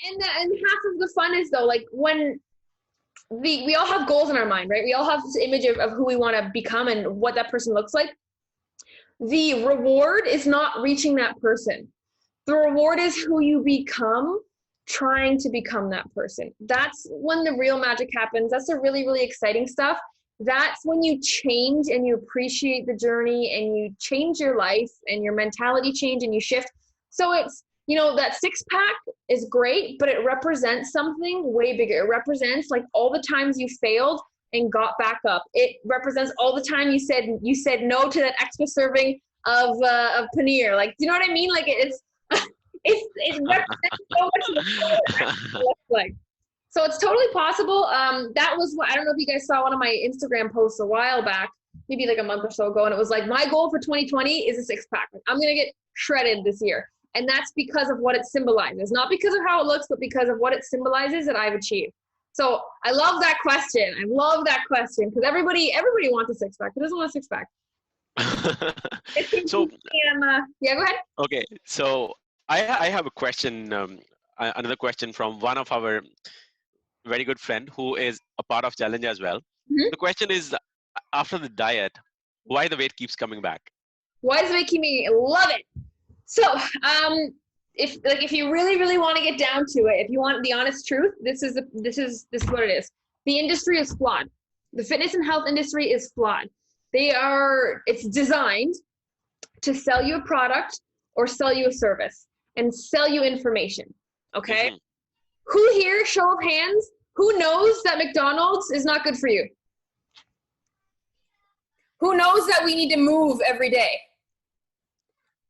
And half of the fun is though, like when we all have goals in our mind, right? We all have this image of who we want to become and what that person looks like. The reward is not reaching that person. The reward is who you become trying to become that person. That's when the real magic happens. That's the really, really exciting stuff. That's when you change and you appreciate the journey and you change your life and your mentality change and you shift. So it's, you know, that six pack is great, but it represents something way bigger. It represents like all the times you failed and got back up. It represents all the time you said no to that extra serving of paneer. Like, do you know what I mean? Like it represents so much of like. So it's totally possible. That was what, I don't know if you guys saw one of my Instagram posts a while back, maybe like a month or so ago, and it was like, my goal for 2020 is a six pack. I'm gonna get shredded this year. And that's because of what it symbolizes, not because of how it looks, but because of what it symbolizes that I've achieved. So I love that question. I love that question because everybody wants a six pack. Who doesn't want a six pack? So yeah, go ahead. okay, so I have a question, another question from one of our very good friend who is a part of challenge as well. Mm-hmm. The question is, after the diet, why the weight keeps coming back? Why does the weight keep me? Love it. So if you really, really want to get down to it, if you want the honest truth, this is what it is. The industry is flawed. The fitness and health industry is flawed. It's designed to sell you a product or sell you a service and sell you information. Okay. Mm-hmm. Who here, show of hands, who knows that McDonald's is not good for you? Who knows that we need to move every day?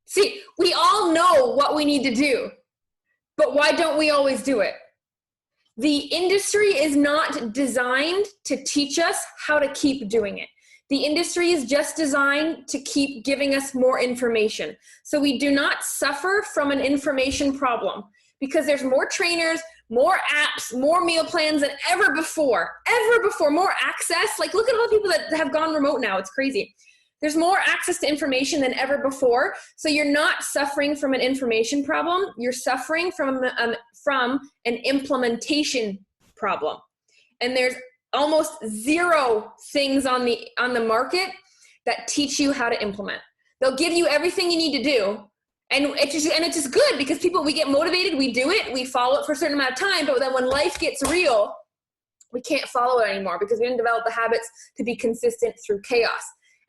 See, we all know what we need to do, but why don't we always do it? The industry is not designed to teach us how to keep doing it. The industry is just designed to keep giving us more information. So we do not suffer from an information problem because there's more trainers, more apps, more meal plans than ever before, more access. Like look at all the people that have gone remote now. It's crazy. There's more access to information than ever before. So you're not suffering from an information problem. You're suffering from an implementation problem. And there's almost zero things on the market that teach you how to implement. They'll give you everything you need to do. And it's just good because we get motivated, we do it, we follow it for a certain amount of time, but then when life gets real, we can't follow it anymore because we didn't develop the habits to be consistent through chaos.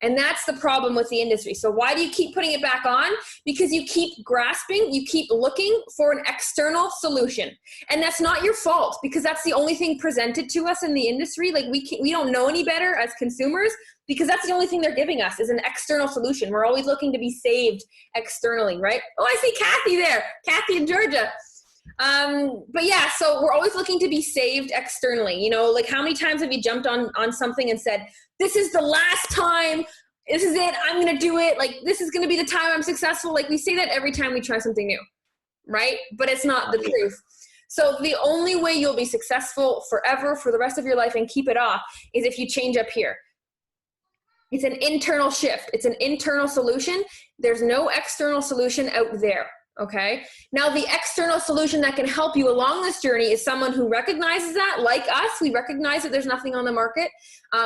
And that's the problem with the industry. So why do you keep putting it back on? Because you keep grasping, you keep looking for an external solution. And that's not your fault because that's the only thing presented to us in the industry. Like we don't know any better as consumers because that's the only thing they're giving us is an external solution. We're always looking to be saved externally, right? Oh, I see Kathy there, Kathy in Georgia. But yeah, so we're always looking to be saved externally. You know, like how many times have you jumped on something and said, this is the last time, this is it, I'm going to do it. Like, this is going to be the time I'm successful. Like we say that every time we try something new, right? But it's not the truth. So the only way you'll be successful forever for the rest of your life and keep it off is if you change up here. It's an internal shift. It's an internal solution. There's no external solution out there. Okay. Now the external solution that can help you along this journey is someone who recognizes that, like us, we recognize that there's nothing on the market,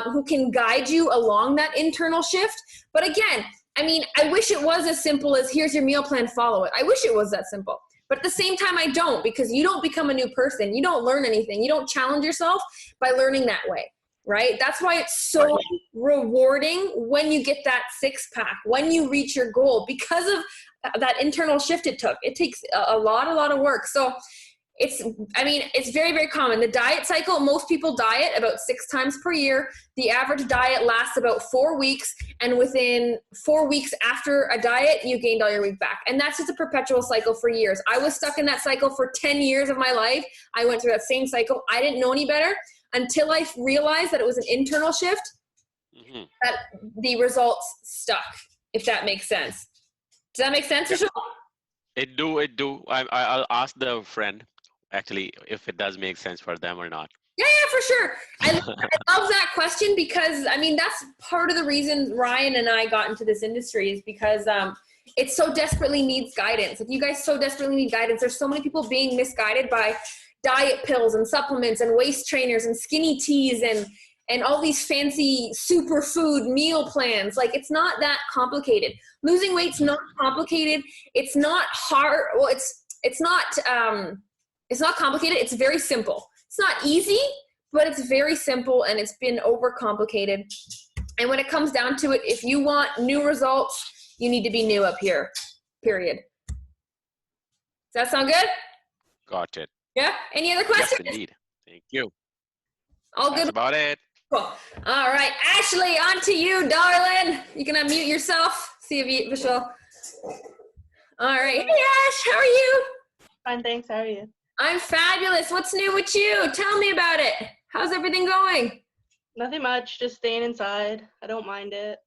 who can guide you along that internal shift. But again, I mean, I wish it was as simple as here's your meal plan, follow it. I wish it was that simple. But at the same time, I don't, because you don't become a new person. You don't learn anything. You don't challenge yourself by learning that way. Right? That's why it's so rewarding when you get that six pack, when you reach your goal, because of that internal shift it took. It takes a lot of work. So it's very, very common. The diet cycle, most people diet about 6 times per year. The average diet lasts about 4 weeks. And within 4 weeks after a diet, you gained all your weight back. And that's just a perpetual cycle for years. I was stuck in that cycle for 10 years of my life. I went through that same cycle. I didn't know any better until I realized that it was an internal shift, that the results stuck, if that makes sense. Does that make sense, Rachel? It do. I'll ask the friend, actually, if it does make sense for them or not. Yeah, for sure. I love that question because, I mean, that's part of the reason Ryan and I got into this industry is because it so desperately needs guidance. Like you guys so desperately need guidance. There's so many people being misguided by diet pills and supplements and waist trainers and skinny teas and all these fancy superfood meal plans. Like it's not that complicated. Losing weight's not complicated. It's not hard. Well, it's not complicated. It's very simple. It's not easy, but it's very simple, and it's been overcomplicated. And when it comes down to it, if you want new results, you need to be new up here, period. Does that sound good? Got it. Yeah? Any other questions? Yes, indeed. Thank you. All good? That's about it. Cool. All right, Ashley, on to you, darling. You can unmute yourself. See if she'll. All right. Hey, Ash, how are you? Fine, thanks. How are you? I'm fabulous. What's new with you? Tell me about it. How's everything going? Nothing much. Just staying inside. I don't mind it.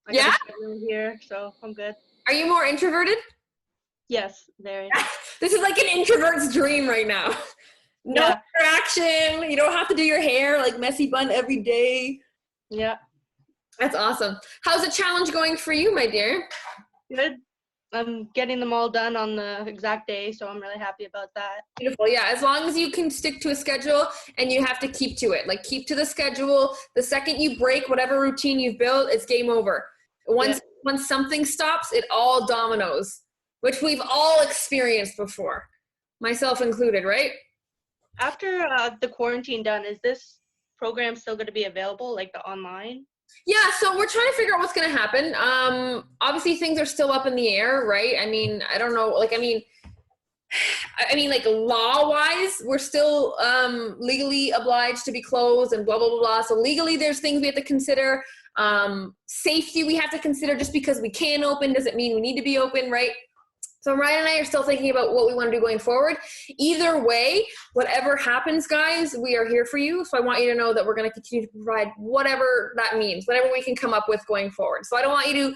I Yeah? got a room here, so I'm good. Are you more introverted? Yes, very. This is like an introvert's dream right now. No Yeah. interaction. You don't have to do your hair like messy bun every day. Yeah, That's awesome. How's the challenge going for you, my dear? good. I'm getting them all done on the exact day, so I'm really happy about that. Beautiful. Yeah, as long as you can stick to a schedule and you have to keep to it. Like keep to the schedule. The second you break whatever routine you've built, it's game over. Once something stops, it all dominoes, which we've all experienced before, myself included, right? After the quarantine done, is this program still going to be available, like the online? Yeah, so we're trying to figure out what's going to happen. Obviously, things are still up in the air, right? I mean, I don't know. Like, I mean, like law-wise, we're still legally obliged to be closed and blah, blah, blah, blah. So legally, there's things we have to consider. Safety we have to consider. Just because we can open doesn't mean we need to be open, right? So Ryan and I are still thinking about what we want to do going forward. Either way, whatever happens, guys, we are here for you. So I want you to know that we're going to continue to provide whatever that means, whatever we can come up with going forward. So I don't want you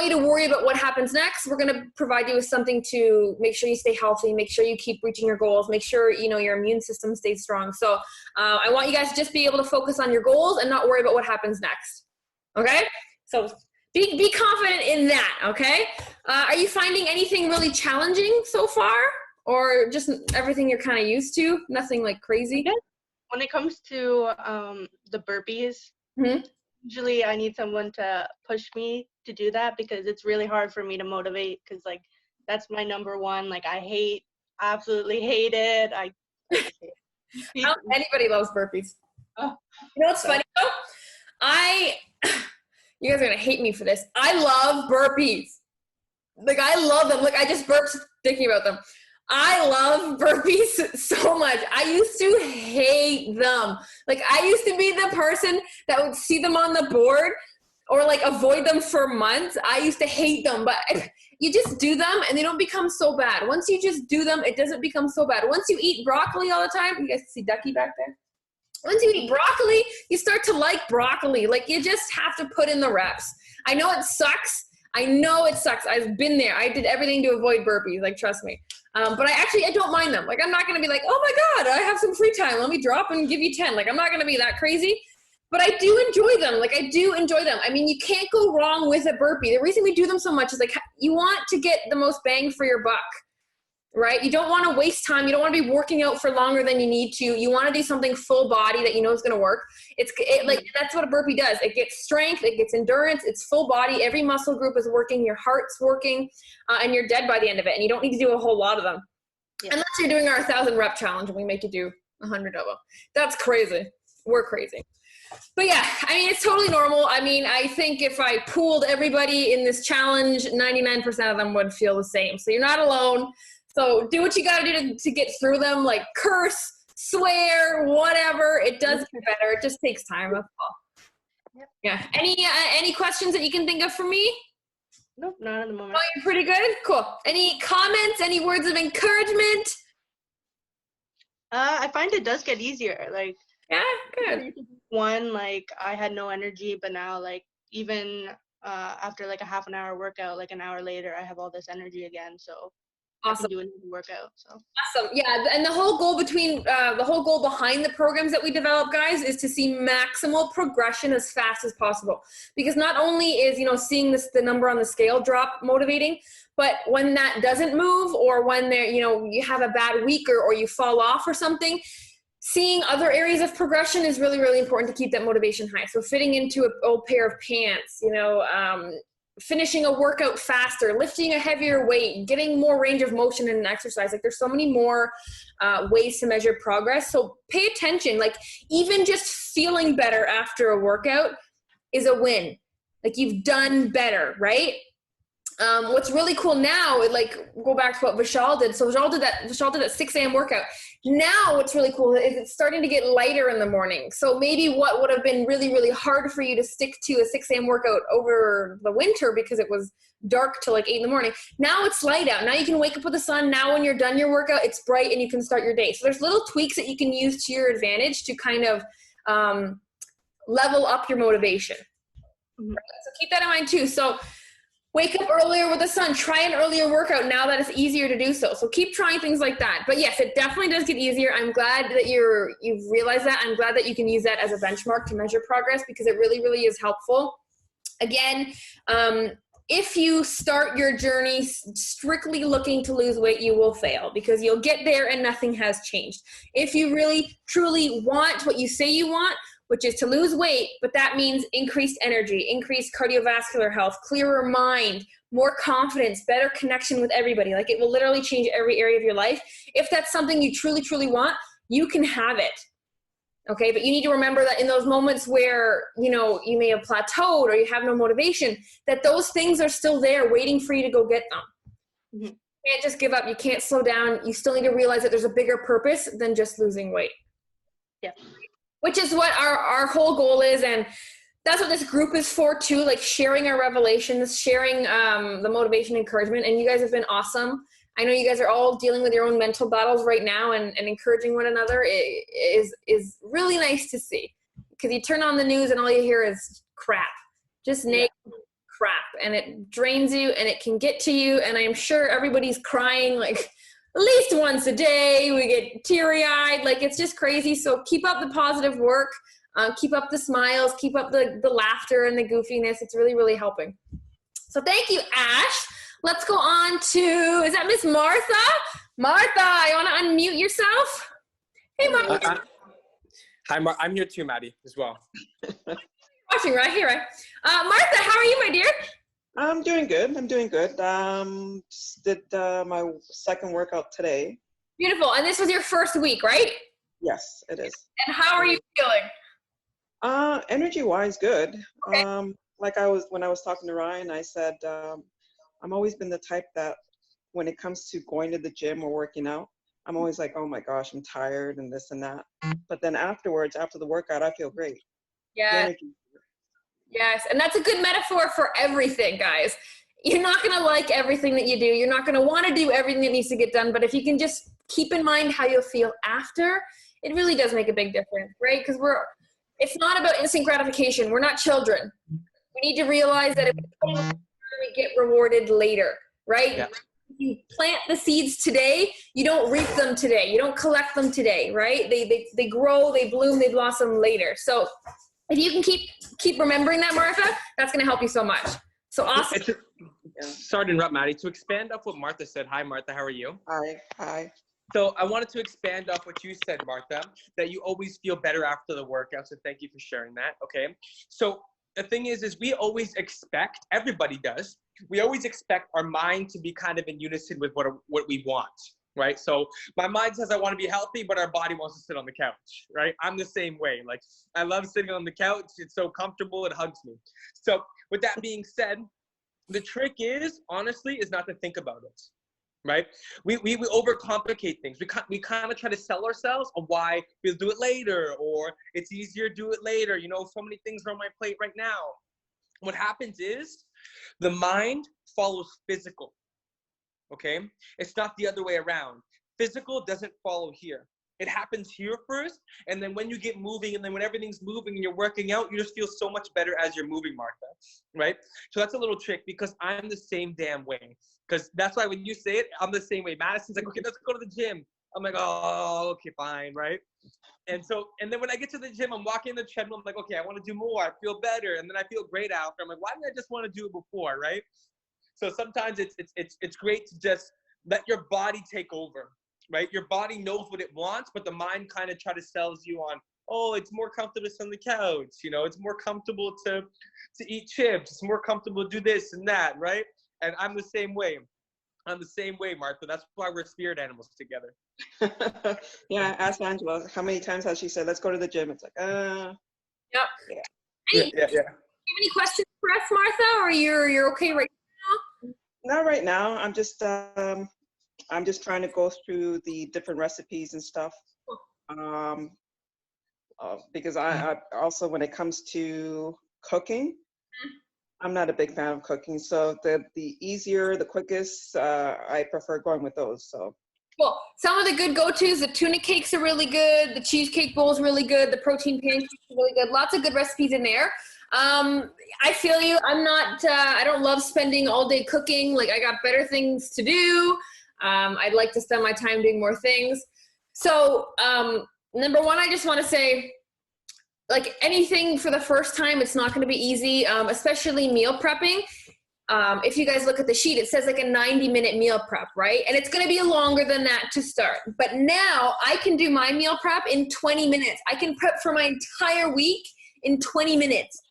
to worry about what happens next. We're going to provide you with something to make sure you stay healthy, make sure you keep reaching your goals, make sure, you know, your immune system stays strong. So I want you guys to just be able to focus on your goals and not worry about what happens next. Okay? So be confident in that, okay? Are you finding anything really challenging so far? Or just everything you're kind of used to? Nothing like crazy? When it comes to the burpees, usually I need someone to push me to do that because it's really hard for me to motivate because, like, that's my number one. Like, I absolutely hate it. Anybody loves burpees. Oh. You know what's funny though? You guys are going to hate me for this. I love burpees. Like, I love them. Like, I just burped thinking about them. I love burpees so much. I used to hate them. Like, I used to be the person that would see them on the board or, like, avoid them for months. I used to hate them. But you just do them, and they don't become so bad. Once you just do them, it doesn't become so bad. Once you eat broccoli all the time, you guys see Ducky back there? Once you eat broccoli, you start to like broccoli. Like, you just have to put in the reps. I know it sucks. I've been there. I did everything to avoid burpees. Like, trust me. But I don't mind them. Like, I'm not going to be like, oh my God, I have some free time. Let me drop and give you 10. Like, I'm not going to be that crazy. But I do enjoy them. Like, I do enjoy them. I mean, you can't go wrong with a burpee. The reason we do them so much is, like, you want to get the most bang for your buck. Right? You don't want to waste time. You don't want to be working out for longer than you need to. You want to do something full body that you know is going to work. Like, that's what a burpee does. It gets strength, it gets endurance, it's full body. Every muscle group is working, your heart's working, and you're dead by the end of it. And you don't need to do a whole lot of them. Yeah. Unless you're doing our 1,000 rep challenge and we make you do 100 of them. That's crazy. We're crazy. But yeah, I mean, it's totally normal. I mean, I think if I pooled everybody in this challenge, 99% of them would feel the same. So you're not alone. So do what you got to do to get through them, like curse, swear, whatever. It does get better. It just takes time. That's all. Yep. Yeah. Any questions that you can think of for me? Nope, not at the moment. Oh, you're pretty good? Cool. Any comments, any words of encouragement? I find it does get easier. Like, yeah, good. One, like, I had no energy, but now, like, even after like a half an hour workout, like an hour later, I have all this energy again. So I Awesome. can do another workout. So Awesome. Yeah, and the whole goal behind the programs that we develop, guys, is to see maximal progression as fast as possible. Because not only is, seeing the number on the scale drop motivating, but when that doesn't move, or when you have a bad week, or you fall off or something, seeing other areas of progression is really, really important to keep that motivation high. So fitting into an old pair of pants, finishing a workout faster, lifting a heavier weight, getting more range of motion in an exercise. Like, there's so many more ways to measure progress. So pay attention. Like, even just feeling better after a workout is a win. Like, you've done better, right? What's really cool now, go back to what Vishal did. So Vishal did that 6 a.m. workout. Now what's really cool is it's starting to get lighter in the morning. So maybe what would have been really, really hard for you to stick to a 6 a.m. workout over the winter because it was dark till 8 in the morning. Now it's light out. Now you can wake up with the sun. Now when you're done your workout, it's bright and you can start your day. So there's little tweaks that you can use to your advantage to kind of level up your motivation. Mm-hmm. So keep that in mind too. So wake up earlier with the sun. Try an earlier workout now that it's easier to do so. So keep trying things like that. But yes, it definitely does get easier. I'm glad that you've realized that. I'm glad that you can use that as a benchmark to measure progress, because it really, really is helpful. Again, if you start your journey strictly looking to lose weight, you will fail, because you'll get there and nothing has changed. If you really, truly want what you say you want, which is to lose weight, but that means increased energy, increased cardiovascular health, clearer mind, more confidence, better connection with everybody. Like, it will literally change every area of your life. If that's something you truly, truly want, you can have it. Okay, but you need to remember that in those moments where, you may have plateaued or you have no motivation, that those things are still there waiting for you to go get them. Mm-hmm. You can't just give up. You can't slow down. You still need to realize that there's a bigger purpose than just losing weight. Yeah. Which is what our whole goal is, and that's what this group is for too, like sharing our revelations, sharing the motivation, encouragement, and you guys have been awesome. I know you guys are all dealing with your own mental battles right now, and encouraging one another is really nice to see, because you turn on the news and all you hear is crap, just negative crap, and it drains you and it can get to you, and I'm sure everybody's crying like at least once a day. We get teary-eyed, like it's just crazy. So keep up the positive work, keep up the smiles, keep up the laughter and the goofiness. It's really, really helping. So thank you, Ash. Let's go on to, is that Miss Martha? Martha, you want to unmute yourself? Hey, Martha. Hi, I'm here too, Maddie, as well. Watching right here, right? Martha, how are you, my dear? I'm doing good. Just did my second workout today. Beautiful. And this was your first week, right? Yes, it is. And how are you feeling? Energy-wise, good. Okay. When I was talking to Ryan, I said I'm always been the type that when it comes to going to the gym or working out, I'm always like, oh my gosh, I'm tired and this and that. But then afterwards, after the workout, I feel great. Yeah. Yes, and that's a good metaphor for everything, guys. You're not going to like everything that you do. You're not going to want to do everything that needs to get done. But if you can just keep in mind how you'll feel after, it really does make a big difference, right? Because it's not about instant gratification. We're not children. We need to realize that if we get rewarded later, right? Yeah. If you plant the seeds today, you don't reap them today. You don't collect them today, right? They grow, they bloom, they blossom later. So if you can keep remembering that, Martha, that's going to help you so much. So awesome. Sorry to interrupt, Maddie. To expand off what Martha said. Hi, Martha. How are you? Hi. So I wanted to expand off what you said, Martha, that you always feel better after the workout. So thank you for sharing that. Okay. So the thing is we always expect, everybody does, we always expect our mind to be kind of in unison with what we want. Right? So my mind says I want to be healthy, but our body wants to sit on the couch, right? I'm the same way. Like, I love sitting on the couch. It's so comfortable. It hugs me. So with that being said, the trick is, honestly, is not to think about it, right? We overcomplicate things. We kind of try to sell ourselves on why we'll do it later, or it's easier to do it later. So many things are on my plate right now. What happens is the mind follows physical. Okay, it's not the other way around. Physical doesn't follow here. It happens here first, and then when you get moving, and then when everything's moving and you're working out, you just feel so much better as you're moving, Martha, right? So that's a little trick, because I'm the same damn way. Because that's why when you say it, I'm the same way. Madison's like, okay, let's go to the gym. I'm like, oh, okay, fine, right? And then when I get to the gym, I'm walking the treadmill, I'm like, okay, I want to do more. I feel better, and then I feel great after. I'm like, why didn't I just want to do it before, right? So sometimes it's great to just let your body take over. Right? Your body knows what it wants, but the mind kind of try to sells you on, oh, it's more comfortable to sit on the couch. It's more comfortable to eat chips. It's more comfortable to do this and that, right? And I'm the same way. I'm the same way, Martha. That's why we're spirit animals together. Yeah, ask Angela, how many times has she said, let's go to the gym? It's like, Yep. Yeah. Hey, Yeah. do you have any questions for us, Martha, or you're okay right now? not right now. I'm just trying to go through the different recipes and stuff. Because I also, when it comes to cooking, I'm not a big fan of cooking. So the easier, the quickest, I prefer going with those. So. Well, some of the good go-tos, the tuna cakes are really good. The cheesecake bowl is really good. The protein pancakes are really good. Lots of good recipes in there. I feel you. I'm not, I don't love spending all day cooking. Like, I got better things to do. I'd like to spend my time doing more things. So, number one, I just want to say, like, anything for the first time, it's not going to be easy, especially meal prepping. If you guys look at the sheet, it says like a 90-minute meal prep, right? And it's going to be longer than that to start. But now I can do my meal prep in 20 minutes. I can prep for my entire week in 20 minutes.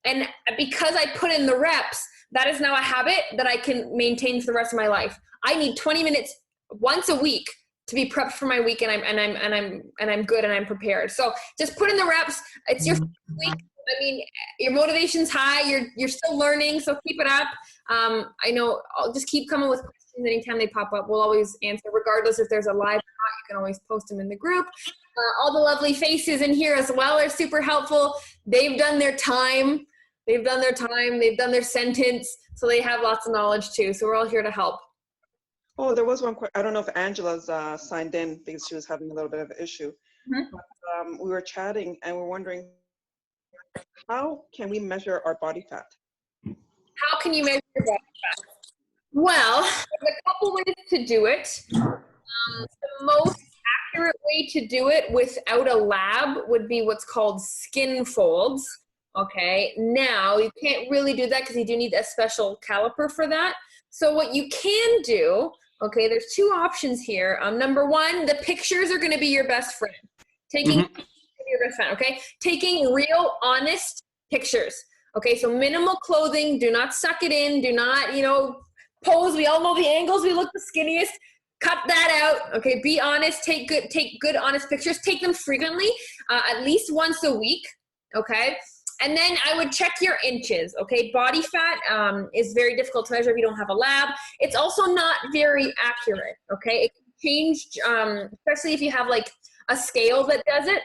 And because I put in the reps, that is now a habit that I can maintain for the rest of my life. I need 20 minutes once a week to be prepped for my week, and I'm good and I'm prepared. So just put in the reps. It's your week. I mean, your motivation's high. You're still learning, so keep it up. I know. I'll just keep coming with questions anytime they pop up. We'll always answer, regardless if there's a live or not. You can always post them in the group. All the lovely faces in here as well are super helpful. They've done their time. They've done their sentence, so they have lots of knowledge too. So we're all here to help. Oh, there was one question. I don't know if Angela's signed in because she was having a little bit of an issue. Mm-hmm. But, we were chatting and we're wondering, how can we measure our body fat? How can you measure your body fat? Well, there's a couple ways to do it. The most accurate way to do it without a lab would be what's called skin folds. Okay, now you can't really do that because you do need a special caliper for that. So what you can do, okay, there's two options here. Number one, the pictures are going to be your best friend. Taking your best friend, okay? Taking real, honest pictures. Okay, so minimal clothing. Do not suck it in. Do not, pose. We all know the angles. We look the skinniest. Cut that out. Okay, be honest. Take good, honest pictures. Take them frequently, at least once a week. Okay. And then I would check your inches, okay? Body fat is very difficult to measure if you don't have a lab. It's also not very accurate, okay? It can change, especially if you have like a scale that does it.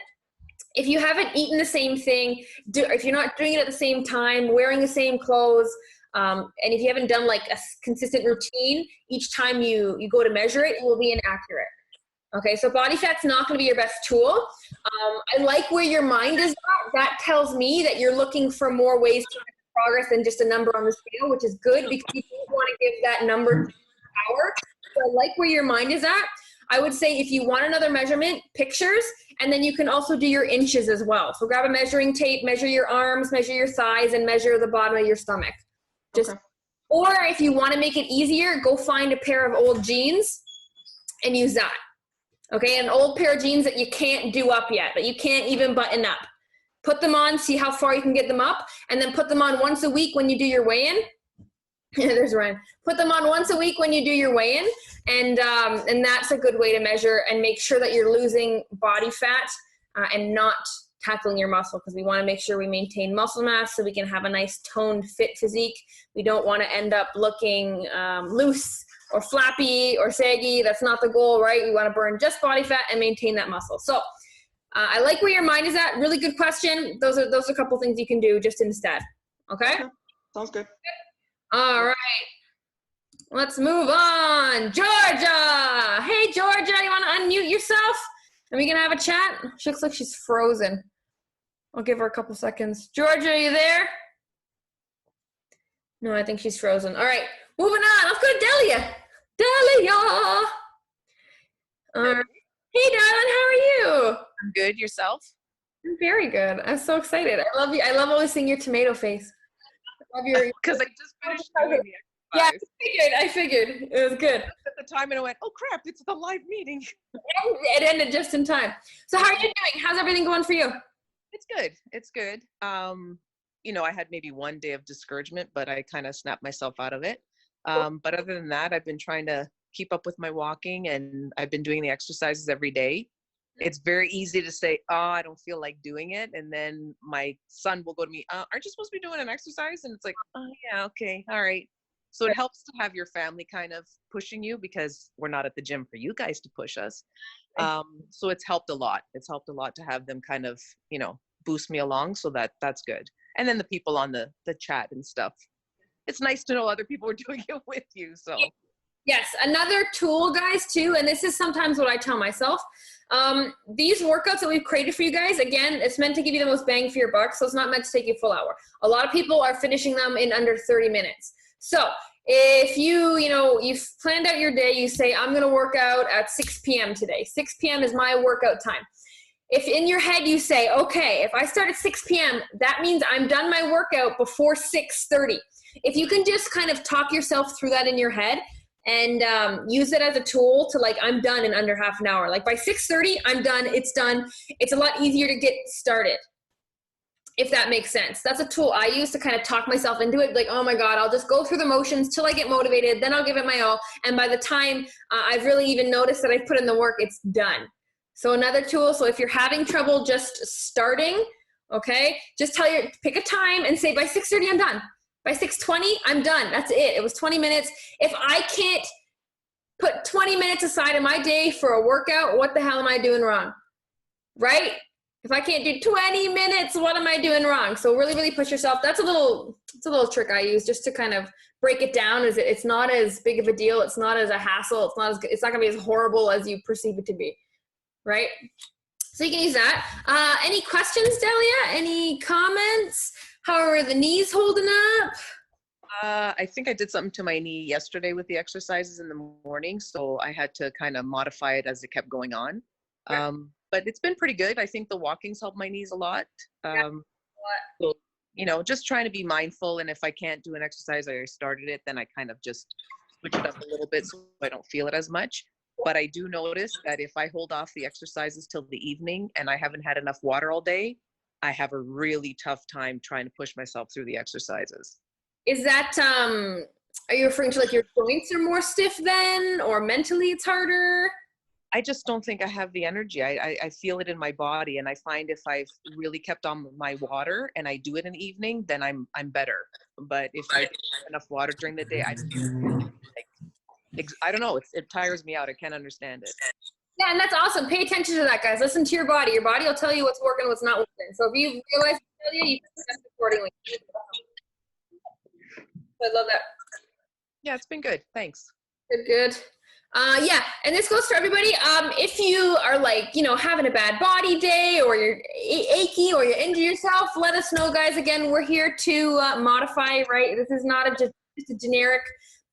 If you haven't eaten the same thing, if you're not doing it at the same time, wearing the same clothes, and if you haven't done like a consistent routine, each time you go to measure it, it will be inaccurate. Okay, so body fat's not going to be your best tool. I like where your mind is at. That tells me that you're looking for more ways to make progress than just a number on the scale, which is good because you don't want to give that number power. So I like where your mind is at. I would say if you want another measurement, pictures, and then you can also do your inches as well. So grab a measuring tape, measure your arms, measure your thighs, and measure the bottom of your stomach. Or if you want to make it easier, go find a pair of old jeans and use that. Okay, an old pair of jeans that you can't do up yet, that you can't even button up. Put them on, see how far you can get them up, and then put them on once a week when you do your weigh-in. There's Ryan. Put them on once a week when you do your weigh-in, and that's a good way to measure and make sure that you're losing body fat and not tackling your muscle, because we want to make sure we maintain muscle mass so we can have a nice toned, fit physique. We don't want to end up looking loose or flappy or saggy. That's not the goal, right? We want to burn just body fat and maintain that muscle. So I like where your mind is at. Really good question. Those are a couple things you can do just instead. Okay? Sounds good. All right. Let's move on. Georgia. Hey, Georgia, you want to unmute yourself? Are we gonna have a chat? She looks like she's frozen. I'll give her a couple seconds. Georgia, are you there? No, I think she's frozen. All right, moving on. Let's go to Delia. Delia. Hey, darling, how are you? I'm good. Yourself? I'm very good. I'm so excited. I love you. I love always seeing your tomato face. I love your. Because I just finished doing the Yeah, exercise. I figured. It was good. At the time, and I went, "Oh crap! It's the live meeting." It ended just in time. So how are you doing? How's everything going for you? It's good. It's good. You know, I had maybe one day of discouragement, but I kind of snapped myself out of it. But other than that, I've been trying to keep up with my walking, and I've been doing the exercises every day. It's very easy to say, "Oh, I don't feel like doing it," and then my son will go to me, "Aren't you supposed to be doing an exercise?" And it's like, "Oh yeah, okay, all right." So it helps to have your family kind of pushing you, because we're not at the gym for you guys to push us. So it's helped a lot. It's helped a lot to have them kind of, you know, boost me along. So that's good. And then the people on the chat and stuff. It's nice to know other people are doing it with you. So yes, another tool, guys, too, and this is sometimes what I tell myself. These workouts that we've created for you guys, again, it's meant to give you the most bang for your buck, so it's not meant to take you a full hour. A lot of people are finishing them in under 30 minutes. So if you've planned out your day, you say, I'm going to work out at 6 p.m. today. 6 p.m. is my workout time. If in your head you say, okay, if I start at 6 p.m., that means I'm done my workout before 6:30. If you can just kind of talk yourself through that in your head and use it as a tool to, like, I'm done in under half an hour. Like by 6:30, I'm done. It's done. It's a lot easier to get started, if that makes sense. That's a tool I use to kind of talk myself into it. Like, oh my God, I'll just go through the motions till I get motivated. Then I'll give it my all. And by the time I've really even noticed that I've put in the work, it's done. So another tool. So if you're having trouble just starting, okay, just pick a time and say by 6:30, I'm done. By 6:20, I'm done. That's it. It was 20 minutes. If I can't put 20 minutes aside in my day for a workout, what the hell am I doing wrong? Right? If I can't do 20 minutes, what am I doing wrong? So really, really push yourself. It's a little trick I use just to kind of break it down. It's not as big of a deal. It's not as a hassle. It's not going to be as horrible as you perceive it to be. Right? So you can use that. Any questions, Delia? Any comments? How are the knees holding up? I think I did something to my knee yesterday with the exercises in the morning, so I had to kind of modify it as it kept going on. But it's been pretty good. I think the walking's helped my knees a lot. So, you know, just trying to be mindful. And if I can't do an exercise, I started it, then I kind of just switch it up a little bit so I don't feel it as much. But I do notice that if I hold off the exercises till the evening and I haven't had enough water all day, I have a really tough time trying to push myself through the exercises. Is that, are you referring to like your joints are more stiff then, or mentally it's harder? I just don't think I have the energy. I feel it in my body, and I find if I've really kept on my water and I do it in the evening, then I'm better. But if I don't have enough water during the day, I don't know. It tires me out. I can't understand it. Yeah, and that's awesome. Pay attention to that, guys. Listen to your body. Your body will tell you what's working, what's not working. So if you realize you can adjust accordingly. I love that. Yeah, it's been good. Thanks. Good. Yeah, and this goes for everybody. If you are like, having a bad body day, or you're achy, or you injure yourself, let us know, guys. Again, we're here to modify, right? This is not just a generic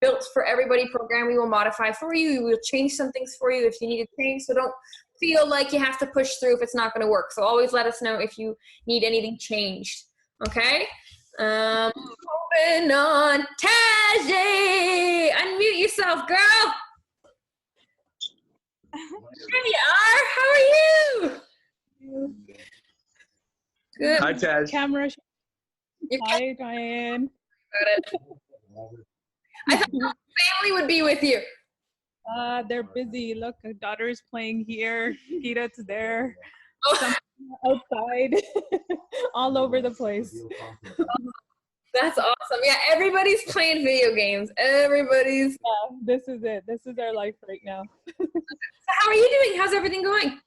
built for everybody program. We will modify for you. We will change some things for you if you need to change. So don't feel like you have to push through if it's not going to work. So always let us know if you need anything changed. Okay? Moving on. Tajay! Unmute yourself, girl! There you are. How are you? Good. Hi, Taz. Camera. Hi, Diane. Got it. I thought the family would be with you. They're busy. Look, a daughter's playing here. Kita's there. Oh. Outside. All over the place. That's awesome. Yeah, everybody's playing video games. Everybody's. Yeah, this is it. This is our life right now. So how are you doing? How's everything going?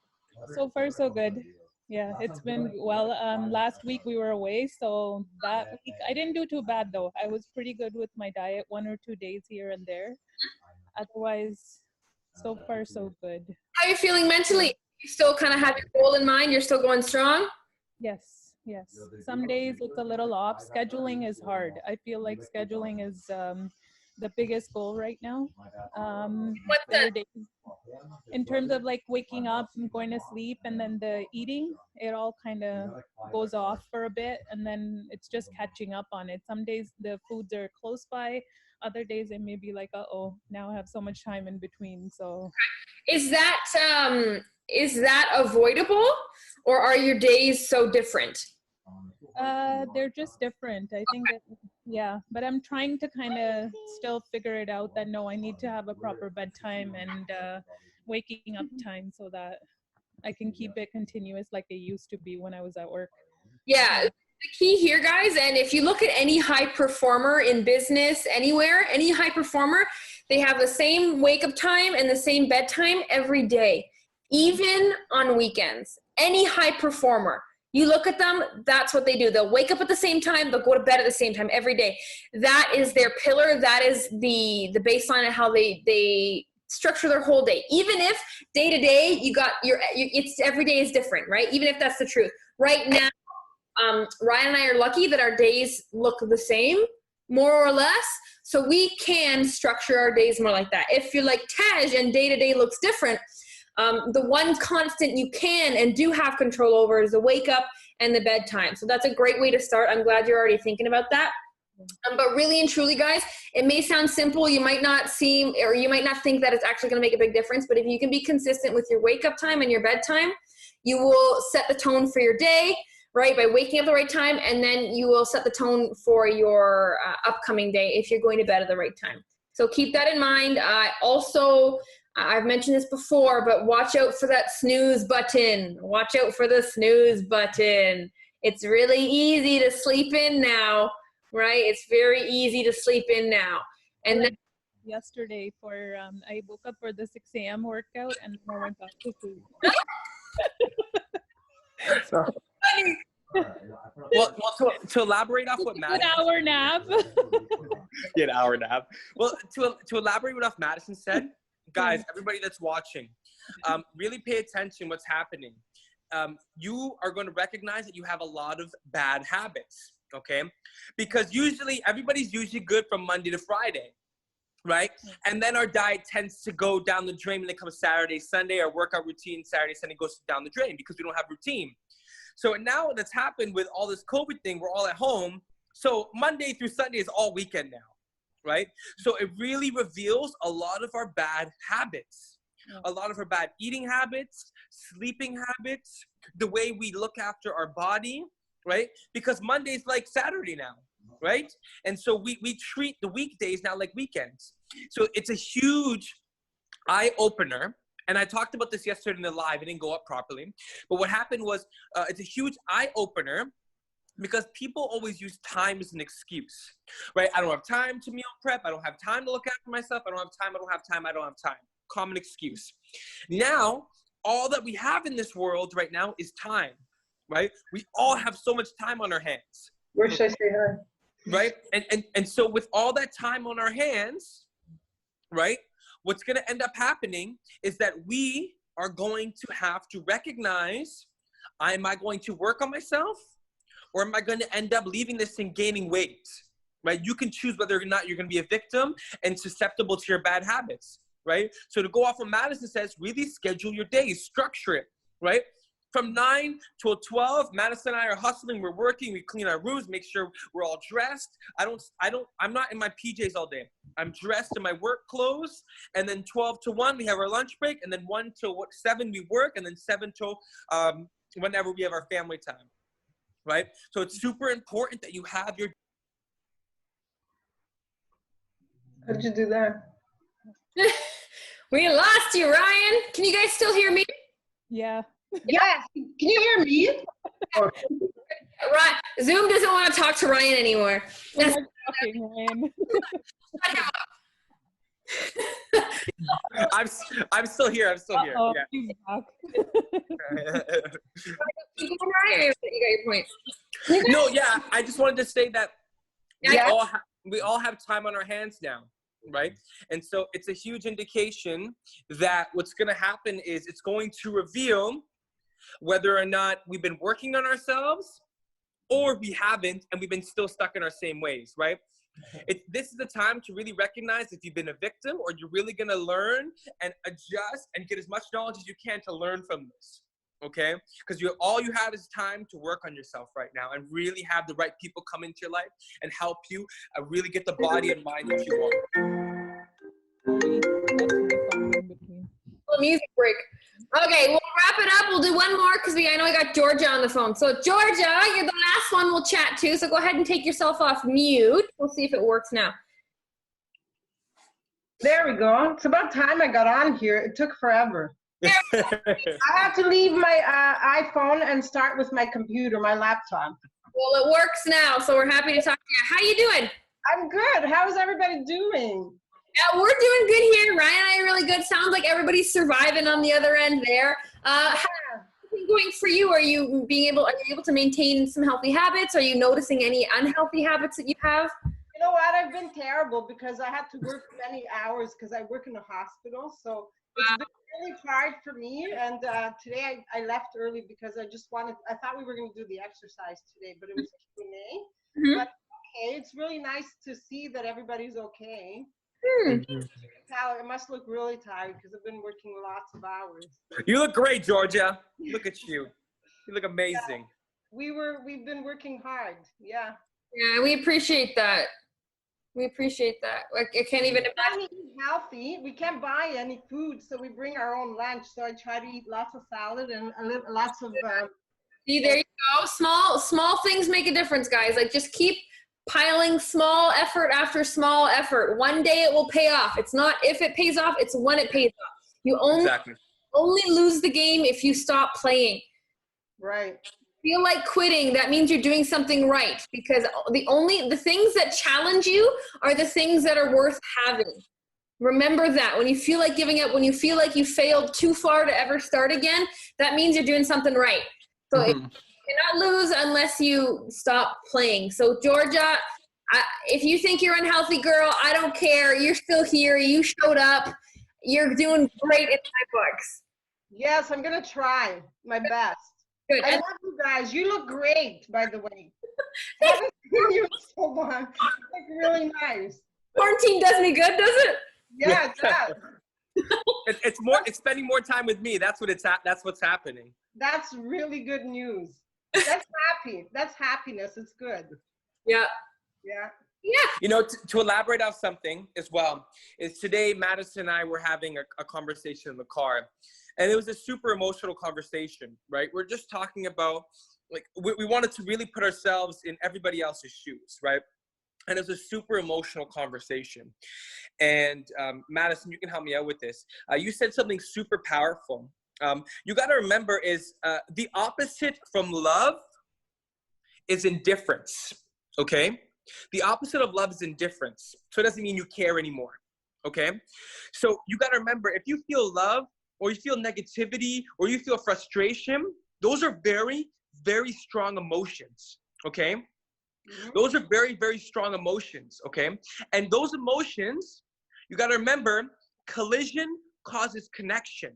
So far, so good. Yeah, it's been well. Last week we were away, so that week I didn't do too bad though. I was pretty good with my diet, 1 or 2 days here and there. Otherwise, so far so good. How are you feeling mentally? You still kind of have your goal in mind? You're still going strong? Yes, yes. Some days it's a little off. Scheduling is hard. I feel like scheduling is the biggest goal right now. What's There are that? days, in terms of like waking up and going to sleep and then the eating, it all kind of goes off for a bit and then it's just catching up on it. Some days the foods are close by, other days it may be like, uh-oh, now I have so much time in between. So Is that avoidable, or are your days so different? they're just different. I think that, yeah, but I'm trying to kind of still figure it out that no, I need to have a proper bedtime and waking up time so that I can keep it continuous like it used to be when I was at work. Yeah, the key here, guys, and if you look at any high performer in business, anywhere, any high performer, they have the same wake up time and the same bedtime every day, even on weekends. Any high performer, you look at them, that's what they do. They'll wake up at the same time, they'll go to bed at the same time every day. That is their pillar. That is the baseline of how they structure their whole day. Even if day to day it's every day is different, right? Even if that's the truth. Right now, Ryan and I are lucky that our days look the same, more or less. So we can structure our days more like that. If you're like Tej and day to day looks different, the one constant you can and do have control over is the wake up and the bedtime. So that's a great way to start. I'm glad you're already thinking about that. But really and truly, guys, it may sound simple. You might not think that it's actually going to make a big difference. But if you can be consistent with your wake up time and your bedtime, you will set the tone for your day, right? By waking up at the right time, and then you will set the tone for your upcoming day if you're going to bed at the right time. So keep that in mind. I've mentioned this before, but watch out for that snooze button. Watch out for the snooze button. It's really easy to sleep in now, right? It's very easy to sleep in now. And then, yesterday I woke up for the 6 a.m. workout and then I went back to sleep. Well, to elaborate off what Madison, Good hour nap. Good hour nap. Well, to elaborate what Madison said, guys, everybody that's watching, really pay attention what's happening. You are going to recognize that you have a lot of bad habits, okay? Because everybody's usually good from Monday to Friday, right? And then our diet tends to go down the drain when it comes Saturday, Sunday. Our workout routine Saturday, Sunday goes down the drain because we don't have routine. So now that's happened with all this COVID thing, we're all at home. So Monday through Sunday is all weekend now, right? So it really reveals a lot of our bad habits, a lot of our bad eating habits, sleeping habits, the way we look after our body, right? Because Monday's like Saturday now, right? And so we treat the weekdays now like weekends. So it's a huge eye-opener. And I talked about this yesterday in the live. It didn't go up properly. But what happened was it's a huge eye-opener because people always use time as an excuse, right? I don't have time to meal prep. I don't have time to look after myself. I don't have time. I don't have time. I don't have time. Common excuse. Now, all that we have in this world right now is time, right? We all have so much time on our hands. Where should I say hi? Right? And so with all that time on our hands, right? What's going to end up happening is that we are going to have to recognize, am I going to work on myself or am I going to end up leaving this and gaining weight, right? You can choose whether or not you're going to be a victim and susceptible to your bad habits, right? So to go off what Madison says, really schedule your days, structure it, right? From 9 till 12, Madison and I are hustling, we're working, we clean our rooms, make sure we're all dressed. I'm not in my PJs all day. I'm dressed in my work clothes, and then 12 to 1, we have our lunch break, and then 1 till 7, we work, and then 7 till whenever we have our family time, right? So it's super important that you have your... How did you do that? we lost you, Ryan. Can you guys still hear me? Yeah. Yes. Can you hear me? Ryan, Zoom doesn't want to talk to Ryan anymore. We're not talking, Ryan. I'm still here. Uh-oh, Yeah. he's back. You got your point. No, yeah. I just wanted to say that Yeah. we all have time on our hands now, right? And so it's a huge indication that what's going to happen is it's going to reveal whether or not we've been working on ourselves or we haven't, and we've been still stuck in our same ways, right? This is the time to really recognize if you've been a victim or you're really going to learn and adjust and get as much knowledge as you can to learn from this, okay? Because all you have is time to work on yourself right now and really have the right people come into your life and help you really get the body and mind that you want. Music break. Okay, we'll wrap it up. We'll do one more because I know we got Georgia on the phone. So Georgia, you're the last one we'll chat to. So go ahead and take yourself off mute. We'll see if it works now. There we go. It's about time I got on here. It took forever. I had to leave my iPhone and start with my computer, my laptop. Well, it works now, so we're happy to talk to you. How you doing? I'm good. How's everybody doing? Yeah, we're doing good here. Ryan and I are really good. Sounds like everybody's surviving on the other end there. How's it going for you? Are you able to maintain some healthy habits? Are you noticing any unhealthy habits that you have? You know what? I've been terrible because I had to work many hours because I work in a hospital. So it's been really hard for me. And today I left early because I thought we were going to do the exercise today, but it was Q&A. But okay, it's really nice to see that everybody's okay. I must look really tired because I've been working lots of hours. You look great, Georgia. Look at you. You look amazing. Yeah. We've been working hard. Yeah. Yeah, we appreciate that. We appreciate that. Like, I can't even imagine. Eat healthy. We can't buy any food, so we bring our own lunch. So I try to eat lots of salad and lots of. See, there you go. Small things make a difference, guys. Like, just keep piling small effort after small effort. One day it will pay off. It's not if it pays off, it's when it pays off. You only lose the game if you stop playing. Right. Feel like quitting, that means you're doing something right, because the things that challenge you are the things that are worth having. Remember that. When you feel like giving up, when you feel like you failed too far to ever start again, that means you're doing something right. So you cannot lose unless you stop playing. So Georgia, if you think you're unhealthy, girl, I don't care. You're still here. You showed up. You're doing great in my books. Yes, I'm going to try my best. Good. I love you guys. You look great, by the way. I haven't seen you in so long. You look really nice. Quarantine does me good, does it? Yeah, it does. It's spending more time with me. That's what's happening. That's really good news. That's happy. That's happiness. It's good. Yeah. Yeah. Yeah. You know, to elaborate on something as well, is today Madison and I were having a conversation in the car, and it was a super emotional conversation, right? We're just talking about, like, we wanted to really put ourselves in everybody else's shoes, right? And it was a super emotional conversation. And Madison, you can help me out with this. You said something super powerful. You got to remember is the opposite from love is indifference, okay? The opposite of love is indifference. So it doesn't mean you care anymore, okay? So you got to remember, if you feel love or you feel negativity or you feel frustration, those are very, very strong emotions, okay? Those are very, very strong emotions, okay? And those emotions, you got to remember, collision causes connection,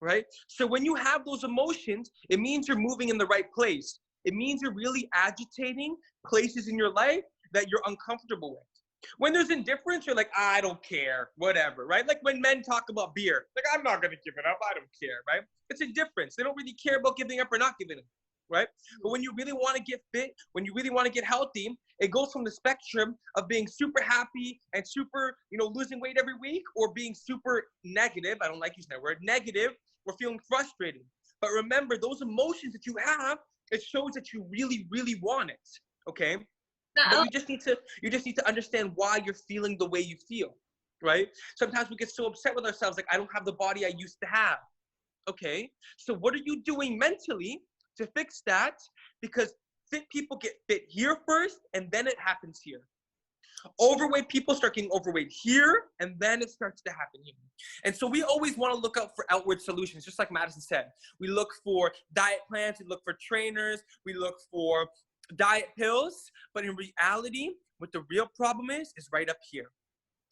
right? So when you have those emotions, it means you're moving in the right place. It means you're really agitating places in your life that you're uncomfortable with. When there's indifference, you're like, I don't care, whatever, right? Like when men talk about beer, like, I'm not going to give it up, I don't care, right? It's indifference. They don't really care about giving up or not giving up, right? But when you really want to get fit, when you really want to get healthy, it goes from the spectrum of being super happy and super, losing weight every week, or being super negative. I don't like using that word, negative, or feeling frustrated. But remember, those emotions that you have, it shows that you really, really want it, okay? But you just need to understand why you're feeling the way you feel, right? Sometimes we get so upset with ourselves, like, I don't have the body I used to have, okay? So what are you doing mentally to fix that? Because fit people get fit here first, and then it happens here. Overweight people start getting overweight here, and then it starts to happen here. And so we always want to look out for outward solutions, just like Madison said. We look for diet plans, we look for trainers, we look for diet pills, but in reality, what the real problem is right up here.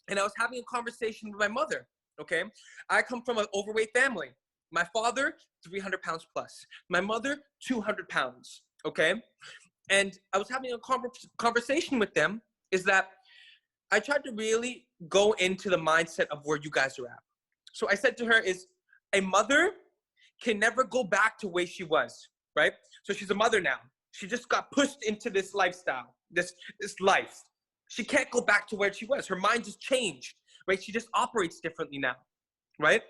and I was having a conversation with my mother, okay? I come from an overweight family. My father, 300 pounds plus. My mother, 200 pounds, okay? And I was having a conversation with them, is that I tried to really go into the mindset of where you guys are at. So I said to her is, a mother can never go back to where she was, right? So she's a mother now. She just got pushed into this lifestyle, this life. She can't go back to where she was. Her mind just changed, right? She just operates differently now, right?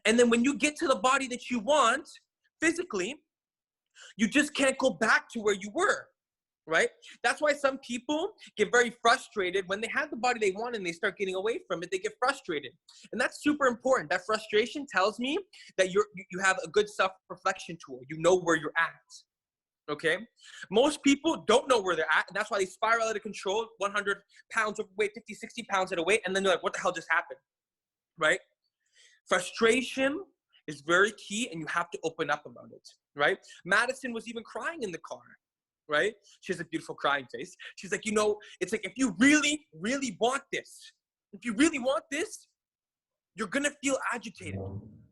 And then when you get to the body that you want physically, you just can't go back to where you were, right? That's why some people get very frustrated when they have the body they want and they start getting away from it. They get frustrated, and that's super important. That frustration tells me that you have a good self-reflection tool. You know where you're at, okay? Most people don't know where they're at, and that's why they spiral out of control, 100 pounds overweight, 50, 60 pounds at a weight, and then they're like, what the hell just happened, right? Frustration is very key, and you have to open up about it, right? Madison was even crying in the car, right? She has a beautiful crying face. She's like, you know, it's like, if you really, really want this, you're going to feel agitated.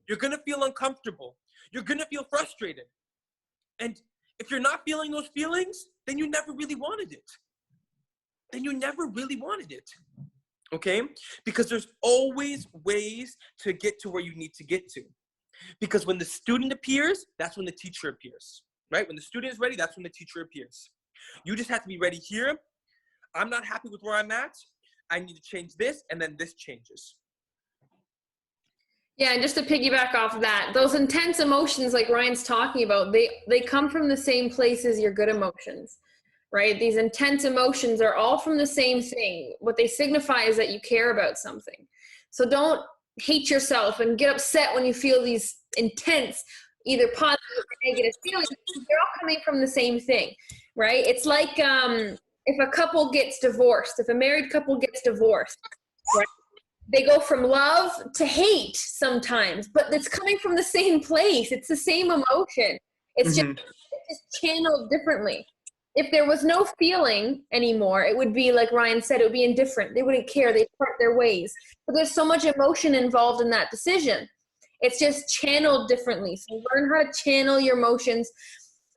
You're going to feel uncomfortable. You're going to feel frustrated. And if you're not feeling those feelings, then you never really wanted it. Okay? Because there's always ways to get to where you need to get to. Because when the student appears, that's when the teacher appears. Right? When the student is ready, that's when the teacher appears. You just have to be ready here. I'm not happy with where I'm at. I need to change this, and then this changes. Yeah, and just to piggyback off of that, those intense emotions like Ryan's talking about, they come from the same place as your good emotions, right? These intense emotions are all from the same thing. What they signify is that you care about something. So don't hate yourself and get upset when you feel these intense, either positive or negative feelings. They're all coming from the same thing, right? It's like if a couple gets divorced, if a married couple gets divorced, right? They go from love to hate sometimes, but it's coming from the same place. It's the same emotion. It's just channeled differently. If there was no feeling anymore, it would be like Ryan said, it would be indifferent. They wouldn't care. They'd part their ways. But there's so much emotion involved in that decision. It's just channeled differently. So learn how to channel your emotions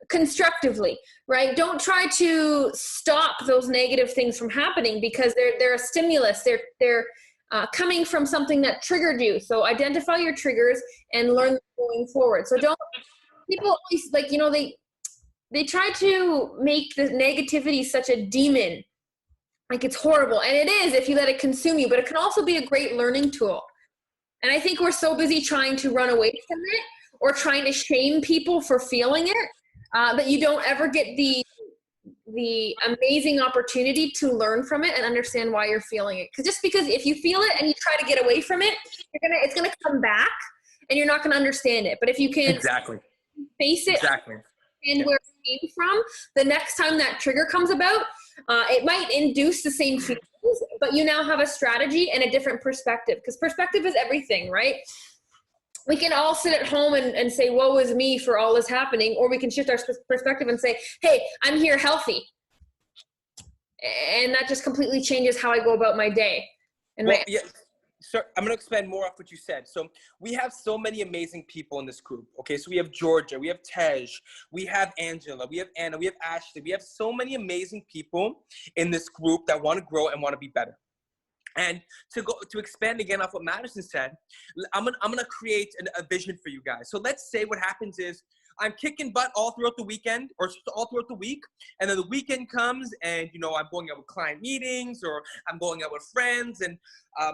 constructively, right? Don't try to stop those negative things from happening because they're a stimulus. They're coming from something that triggered you. So identify your triggers and learn going forward. So people always like, you know, they try to make the negativity such a demon. Like it's horrible. And it is if you let it consume you, but it can also be a great learning tool. And I think we're so busy trying to run away from it or trying to shame people for feeling it that you don't ever get the amazing opportunity to learn from it and understand why you're feeling it. Because if you feel it and you try to get away from it, it's gonna come back and you're not gonna understand it. But if you can face it and where it came from, the next time that trigger comes about, it might induce the same feelings, but you now have a strategy and a different perspective, because perspective is everything, right? We can all sit at home and say, woe is me for all this happening, or we can shift our perspective and say, hey, I'm here healthy. And that just completely changes how I go about my day. And So I'm going to expand more off what you said. So we have so many amazing people in this group. Okay, so we have Georgia, we have Tej, we have Angela, we have Anna, we have Ashley. We have so many amazing people in this group that want to grow and want to be better. And to expand again off what Madison said, I'm gonna create a vision for you guys. So let's say what happens is I'm kicking butt all throughout the weekend or all throughout the week, and then the weekend comes and, you know, I'm going out with client meetings or I'm going out with friends and,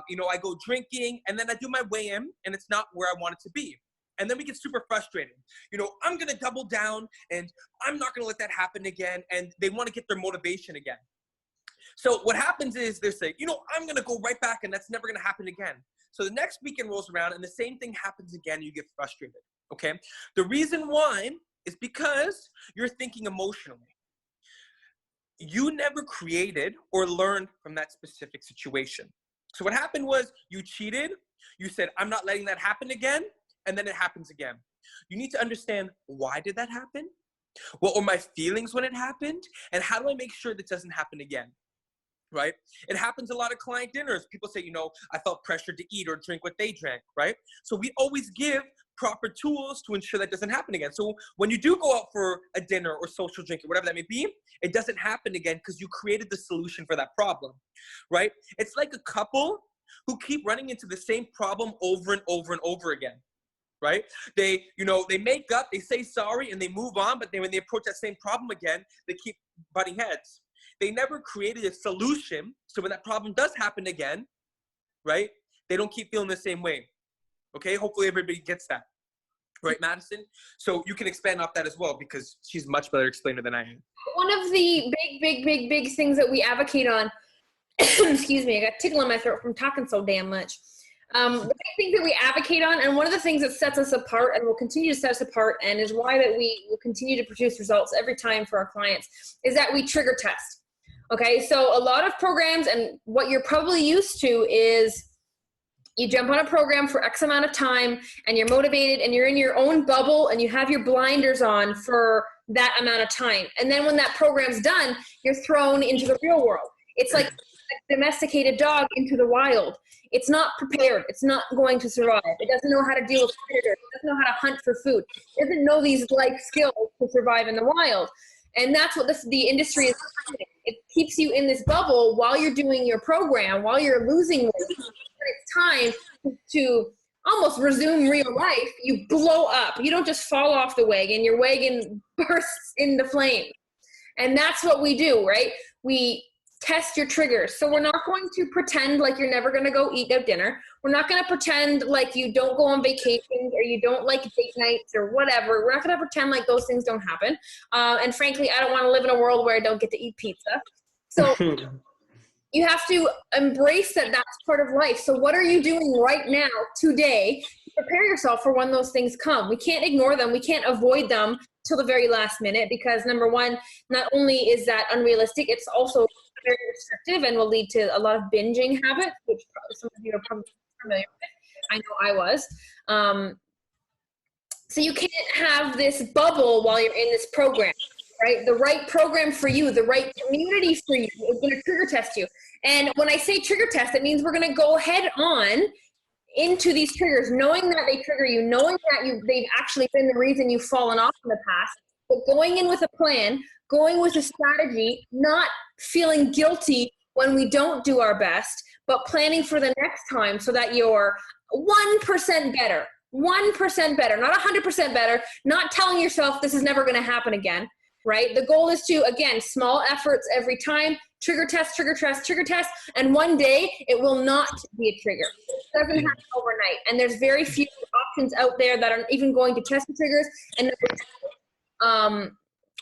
you know, I go drinking and then I do my weigh-in and it's not where I want it to be. And then we get super frustrated. You know, I'm going to double down and I'm not going to let that happen again. And they want to get their motivation again. So what happens is they say, you know, I'm going to go right back and that's never going to happen again. So the next weekend rolls around and the same thing happens again and you get frustrated, okay? The reason why is because you're thinking emotionally. You never created or learned from that specific situation. So what happened was you cheated, you said, I'm not letting that happen again, and then it happens again. You need to understand, why did that happen? What were my feelings when it happened? And how do I make sure that doesn't happen again? right? It happens a lot of client dinners. People say, you know, I felt pressured to eat or drink what they drank, right? So we always give proper tools to ensure that doesn't happen again. So when you do go out for a dinner or social drink or whatever that may be, it doesn't happen again because you created the solution for that problem, right? It's like a couple who keep running into the same problem over and over and over again, right? They, you know, they make up, they say sorry and they move on, but then when they approach that same problem again, they keep butting heads. They never created a solution. So when that problem does happen again, right, they don't keep feeling the same way. Okay, hopefully everybody gets that. Right, Madison? So you can expand off that as well because she's much better explainer than I am. One of the big things that we advocate on, excuse me, I got a tickle in my throat from talking so damn much. The big things that we advocate on, and one of the things that sets us apart and will continue to set us apart and is why that we will continue to produce results every time for our clients, is that we trigger test. Okay, so a lot of programs, and what you're probably used to is you jump on a program for X amount of time and you're motivated and you're in your own bubble and you have your blinders on for that amount of time. And then when that program's done, you're thrown into the real world. It's like a domesticated dog into the wild. It's not prepared. It's not going to survive. It doesn't know how to deal with predators. It doesn't know how to hunt for food. It doesn't know these life skills to survive in the wild. And that's what the industry is doing. It keeps you in this bubble while you're doing your program, while you're losing weight. When it's time to almost resume real life, you blow up. You don't just fall off the wagon. Your wagon bursts into flames. And that's what we do, right? We test your triggers. So we're not going to pretend like you're never going to go eat out dinner. We're not going to pretend like you don't go on vacations or you don't like date nights or whatever. We're not going to pretend like those things don't happen. And frankly, I don't want to live in a world where I don't get to eat pizza. So you have to embrace that that's part of life. So what are you doing right now, today, to prepare yourself for when those things come? We can't ignore them. We can't avoid them till the very last minute because, number one, not only is that unrealistic, it's also very restrictive and will lead to a lot of binging habits, which probably some of you are probably familiar with. I know I was. So you can't have this bubble while you're in this program, right? The right program for you, the right community for you is going to trigger test you. And when I say trigger test, it means we're going to go head on into these triggers, knowing that they trigger you, knowing that they've actually been the reason you've fallen off in the past, but going in with a plan, going with a strategy, not feeling guilty when we don't do our best, but planning for the next time so that you're 1% better, 1% better, not 100% better, not telling yourself this is never going to happen again, right? The goal is to, again, small efforts every time, trigger test, trigger test, trigger test, and one day it will not be a trigger. It doesn't happen overnight, and there's very few options out there that are even going to test the triggers, and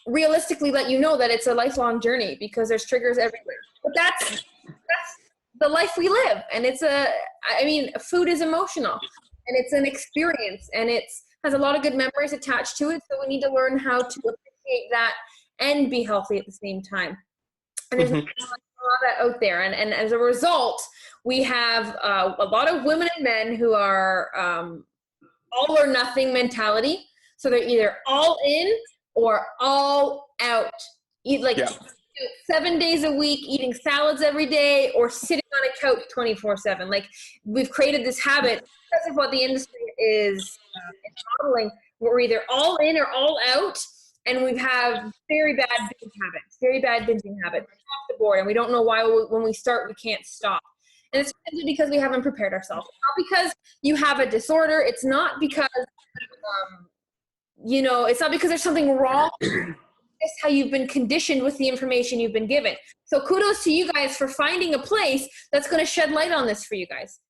realistically let you know that it's a lifelong journey because there's triggers everywhere. But that's the life we live, and food is emotional, and it's an experience, and has a lot of good memories attached to it, so we need to learn how to appreciate that and be healthy at the same time. And there's a lot of that out there, and as a result, we have a lot of women and men who are all or nothing mentality, so they're either all in or all out. Eat 7 days a week, eating salads every day, or sitting on a couch 24/7. Like, we've created this habit because of what the industry is modeling. We're either all in or all out, and we have very bad binging habits across the board, and we don't know why when we start we can't stop. And it's simply because we haven't prepared ourselves. It's not because you have a disorder. It's not because it's not because there's something wrong. It's how you've been conditioned with the information you've been given. So kudos to you guys for finding a place that's going to shed light on this for you guys.